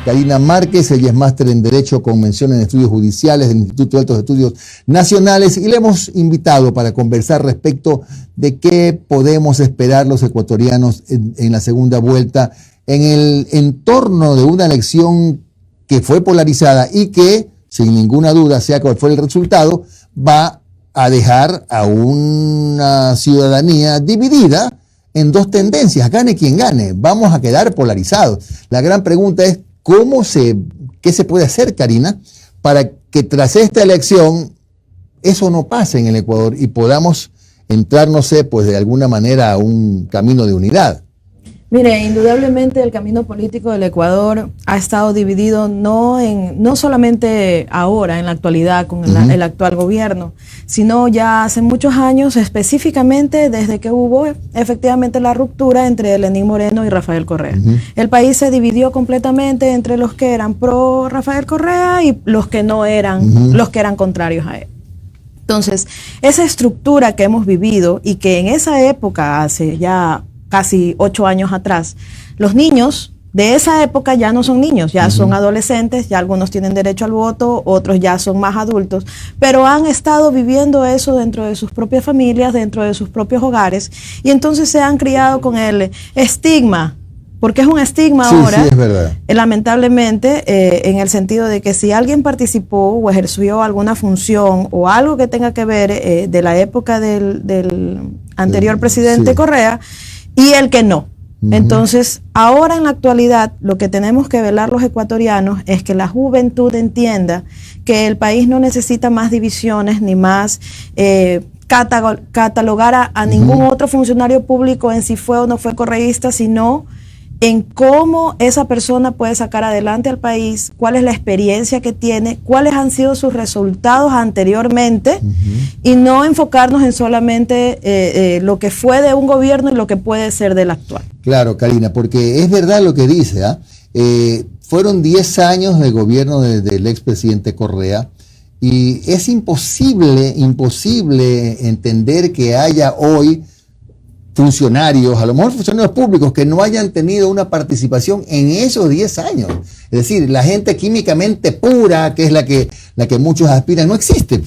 Karina Márquez. Ella es máster en Derecho con mención en Estudios Judiciales del Instituto de Altos Estudios Nacionales, y le hemos invitado para conversar respecto de qué podemos esperar los ecuatorianos en la segunda vuelta en el entorno de una elección que fue polarizada y que, sin ninguna duda, sea cual fue el resultado, va a dejar a una ciudadanía dividida en dos tendencias, gane quien gane. Vamos a quedar polarizados. La gran pregunta es ¿qué se puede hacer, Karina, para que tras esta elección eso no pase en el Ecuador y podamos entrar, no sé, pues de alguna manera a un camino de unidad? Mire, indudablemente el camino político del Ecuador ha estado dividido no solamente ahora, en la actualidad, con el actual gobierno, sino ya hace muchos años, específicamente desde que hubo efectivamente la ruptura entre Lenín Moreno y Rafael Correa. El país se dividió completamente entre los que eran pro Rafael Correa y los que no eran, los que eran contrarios a él. Entonces, esa estructura que hemos vivido y que en esa época, hace ya casi 8 años atrás, los niños de esa época ya no son niños, ya son adolescentes, ya algunos tienen derecho al voto, otros ya son más adultos, pero han estado viviendo eso dentro de sus propias familias, dentro de sus propios hogares, y entonces se han criado con el estigma, porque es un estigma ahora, sí, es verdad. Lamentablemente, en el sentido de que si alguien participó o ejerció alguna función o algo que tenga que ver de la época del anterior presidente Correa, y el que no. Entonces, ahora en la actualidad, lo que tenemos que velar los ecuatorianos es que la juventud entienda que el país no necesita más divisiones ni más catalogar a ningún otro funcionario público en si fue o no fue correísta, sino en cómo esa persona puede sacar adelante al país, cuál es la experiencia que tiene, cuáles han sido sus resultados anteriormente, y no enfocarnos en solamente lo que fue de un gobierno y lo que puede ser del actual. Claro, Karina, porque es verdad lo que dice, fueron 10 años de gobierno del expresidente Correa, y es imposible entender que haya hoy funcionarios, a lo mejor funcionarios públicos, que no hayan tenido una participación en esos 10 años. Es decir, la gente químicamente pura, que es la que muchos aspiran, no existe.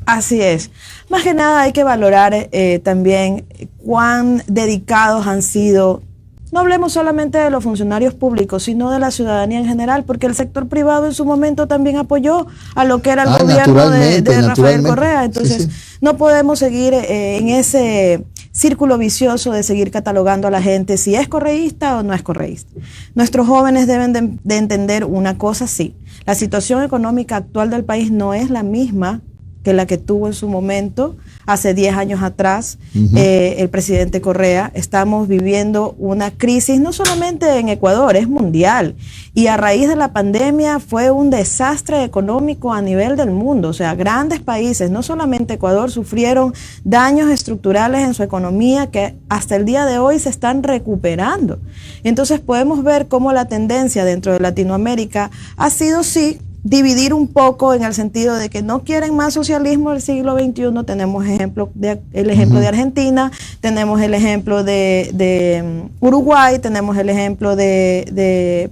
Así es. Más que nada hay que valorar también cuán dedicados han sido. No hablemos solamente de los funcionarios públicos, sino de la ciudadanía en general, porque el sector privado en su momento también apoyó a lo que era el gobierno de Rafael Correa. Entonces, no podemos seguir en ese círculo vicioso de seguir catalogando a la gente si es correísta o no es correísta. Nuestros jóvenes deben de entender una cosa, sí. La situación económica actual del país no es la misma que la que tuvo en su momento hace 10 años atrás el presidente Correa. Estamos viviendo una crisis no solamente en Ecuador, es mundial, y a raíz de la pandemia fue un desastre económico a nivel del mundo. O sea, grandes países, no solamente Ecuador, sufrieron daños estructurales en su economía que hasta el día de hoy se están recuperando. Entonces podemos ver cómo la tendencia dentro de Latinoamérica ha sido, sí, dividir un poco, en el sentido de que no quieren más socialismo del siglo XXI. Tenemos el ejemplo de Argentina, tenemos el ejemplo de Uruguay, tenemos el ejemplo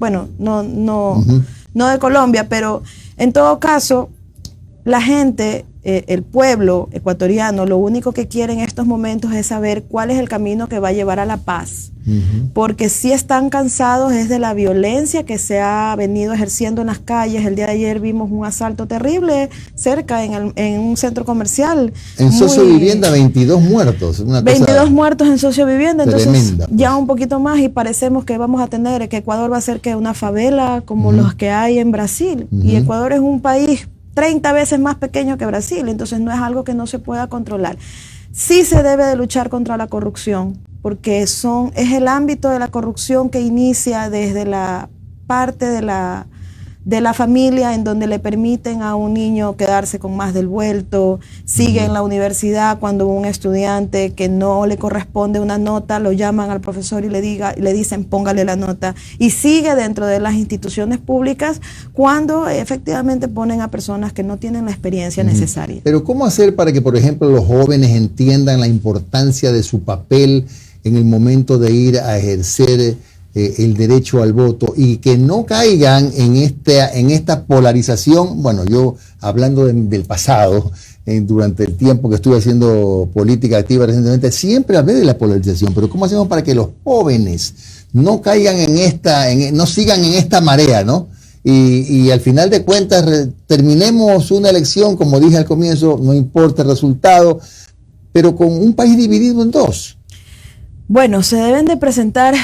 bueno, no de Colombia, pero en todo caso, la gente, el pueblo ecuatoriano, lo único que quiere en estos momentos es saber cuál es el camino que va a llevar a la paz. Porque sí están cansados es de la violencia que se ha venido ejerciendo en las calles. El día de ayer vimos un asalto terrible cerca en un centro comercial. En Sociovivienda, 22 muertos. Una 22 muertos en Sociovivienda. Entonces, tremenda, pues. Ya un poquito más y parecemos que vamos a tener, que Ecuador va a ser que una favela como los que hay en Brasil. Y Ecuador es un país 30 veces más pequeño que Brasil, entonces no es algo que no se pueda controlar. Sí se debe de luchar contra la corrupción, porque es el ámbito de la corrupción que inicia desde la parte de la familia, en donde le permiten a un niño quedarse con más del vuelto. Sigue en la universidad, cuando un estudiante que no le corresponde una nota, lo llaman al profesor y le dicen póngale la nota. Y sigue dentro de las instituciones públicas, cuando efectivamente ponen a personas que no tienen la experiencia necesaria. Pero ¿cómo hacer para que, por ejemplo, los jóvenes entiendan la importancia de su papel en el momento de ir a ejercer el derecho al voto y que no caigan en esta polarización. Bueno, yo hablando del pasado, durante el tiempo que estuve haciendo política activa recientemente, siempre hablé de la polarización, pero ¿cómo hacemos para que los jóvenes no caigan no sigan en esta marea, ¿no? Y al final de cuentas terminemos una elección, como dije al comienzo, no importa el resultado, pero con un país dividido en dos? Bueno, se deben de presentar,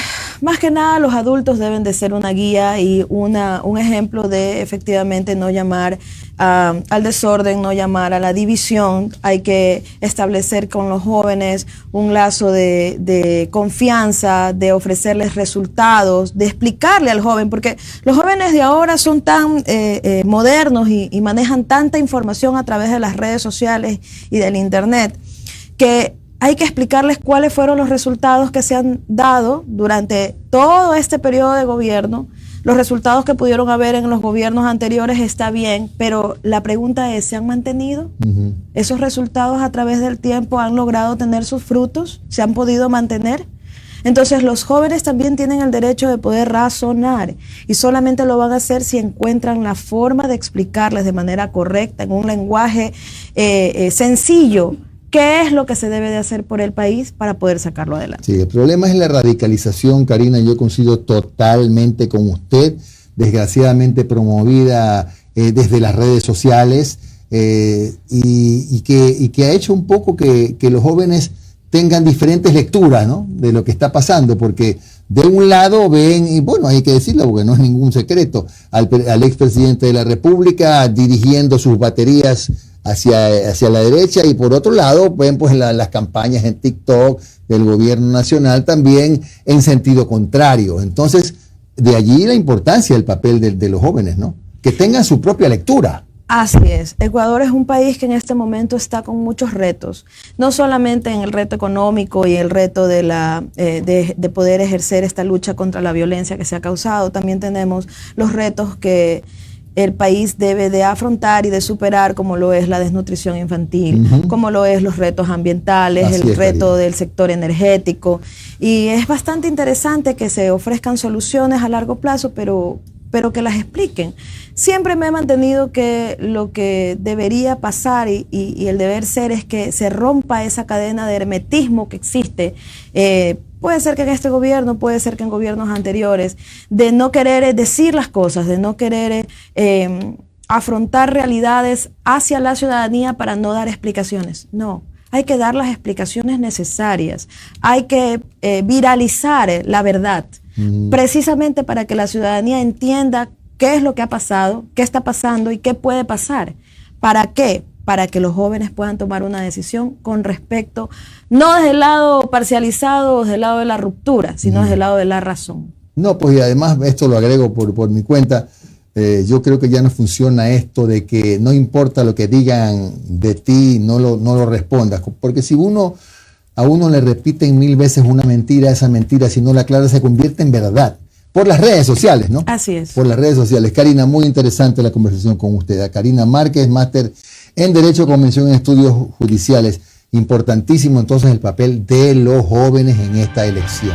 más que nada los adultos deben de ser una guía y un ejemplo de efectivamente no llamar al desorden, no llamar a la división. Hay que establecer con los jóvenes un lazo de confianza, de ofrecerles resultados, de explicarle al joven, porque los jóvenes de ahora son tan modernos y manejan tanta información a través de las redes sociales y del internet, que hay que explicarles cuáles fueron los resultados que se han dado durante todo este periodo de gobierno. Los resultados que pudieron haber en los gobiernos anteriores está bien, pero la pregunta es, ¿se han mantenido? ¿Esos resultados a través del tiempo han logrado tener sus frutos? ¿Se han podido mantener? Entonces los jóvenes también tienen el derecho de poder razonar y solamente lo van a hacer si encuentran la forma de explicarles de manera correcta, en un lenguaje sencillo, ¿qué es lo que se debe de hacer por el país para poder sacarlo adelante? Sí, el problema es la radicalización, Karina. Yo coincido totalmente con usted, desgraciadamente promovida desde las redes sociales y que ha hecho un poco que los jóvenes tengan diferentes lecturas, ¿no?, de lo que está pasando, porque de un lado ven, y bueno, hay que decirlo porque no es ningún secreto, al expresidente de la República dirigiendo sus baterías hacia la derecha, y por otro lado ven pues las campañas en TikTok del gobierno nacional también en sentido contrario. Entonces, de allí la importancia del papel de los jóvenes, ¿no?, que tengan su propia lectura. Así es. Ecuador es un país que en este momento está con muchos retos, no solamente en el reto económico y el reto de poder ejercer esta lucha contra la violencia que se ha causado, también tenemos los retos que el país debe de afrontar y de superar, como lo es la desnutrición infantil, como lo es los retos ambientales, el reto del sector energético. Y es bastante interesante que se ofrezcan soluciones a largo plazo, pero que las expliquen. Siempre me he mantenido que lo que debería pasar y el deber ser es que se rompa esa cadena de hermetismo que existe. Puede ser que en este gobierno, puede ser que en gobiernos anteriores, de no querer decir las cosas, de no querer afrontar realidades hacia la ciudadanía para no dar explicaciones. No, hay que dar las explicaciones necesarias, hay que viralizar la verdad, precisamente para que la ciudadanía entienda qué es lo que ha pasado, qué está pasando y qué puede pasar. ¿Para qué? Para que los jóvenes puedan tomar una decisión con respecto, no desde el lado parcializado o desde el lado de la ruptura, sino desde el lado de la razón. No, pues y además esto lo agrego por mi cuenta. Yo creo que ya no funciona esto de que no importa lo que digan de ti, no lo respondas, porque si a uno le repiten 1000 veces una mentira, esa mentira, si no la aclara, se convierte en verdad. Por las redes sociales, ¿no? Así es. Por las redes sociales. Karina, muy interesante la conversación con usted. Karina Márquez, máster en Derecho, Convención en Estudios Judiciales. Importantísimo entonces el papel de los jóvenes en esta elección.